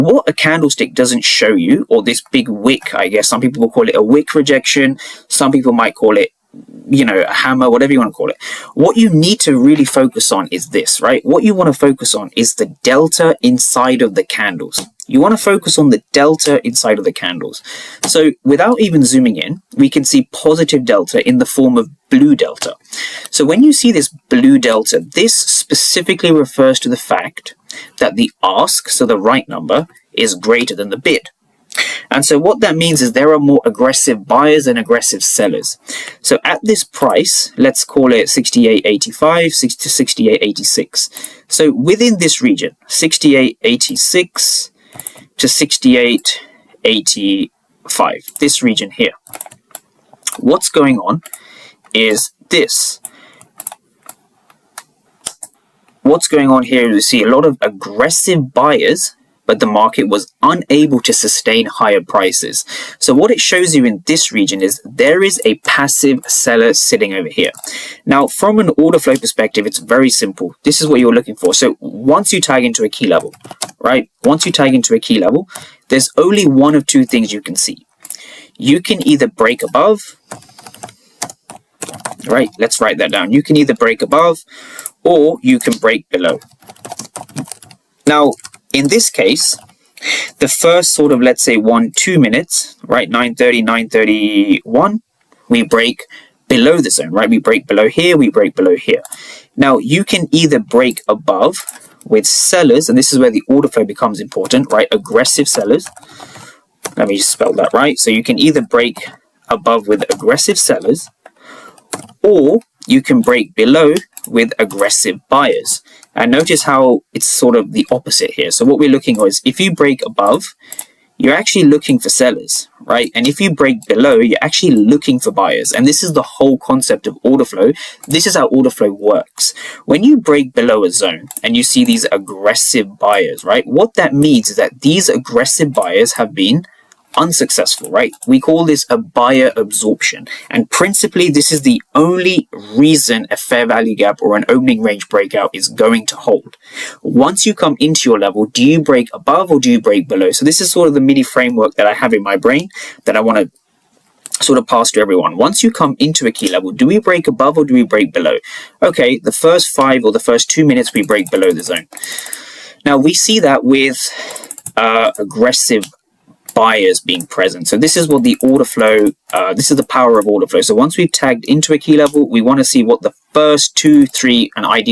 what a candlestick doesn't show you, or this big wick, I guess some people will call it a wick rejection, some people might call it, you know, a hammer, whatever you want to call it. What you need to really focus on is this, right? What you want to focus on is the delta inside of the candles. You want to focus on the delta inside of the candles. So without even zooming in, we can see positive delta in the form of blue delta. So when you see this blue delta, this specifically refers to the fact that the ask, so the right number, is greater than the bid. And so what that means is there are more aggressive buyers and aggressive sellers. So at this price, let's call it 68.85 to 68.86. So within this region, 68.86 to 68.85, this region here, what's going on is this. What's going on here is we see a lot of aggressive buyers, but the market was unable to sustain higher prices. So what it shows you in this region is there is a passive seller sitting over here. Now, from an order flow perspective, it's very simple. This is what you're looking for. So once you tag into a key level, right? Once you tag into a key level, there's only one of two things you can see. You can either break above, right? Let's write that down. You can either break above or you can break below. Now, in this case, the first sort of, let's say 1-2 minutes, right, 9:30, 9:31, we break below the zone, right? We break below here, we break below here. Now, you can either break above with sellers, and this is where the order flow becomes important, right? Aggressive sellers. Let me just spell that right. So you can either break above with aggressive sellers, or you can break below with aggressive buyers. And notice how it's sort of the opposite here. So what we're looking at is if you break above, you're actually looking for sellers, right? And if you break below, you're actually looking for buyers. And this is the whole concept of order flow. This is how order flow works. When you break below a zone and you see these aggressive buyers, right? What that means is that these aggressive buyers have been unsuccessful, right? We call this a buyer absorption, and principally this is the only reason a fair value gap or an opening range breakout is going to hold. Once you come into your level, do you break above or do you break below? So this is sort of the mini framework that I have in my brain that I want to sort of pass to everyone. Once you come into a key level, do we break above or do we break below? Okay, the first 5 or the first 2 minutes we break below the zone. Now we see that with aggressive buyers being present. So this is what the order flow, this is the power of order flow. So once we've tagged into a key level, we want to see what the first 2, 3, and ideally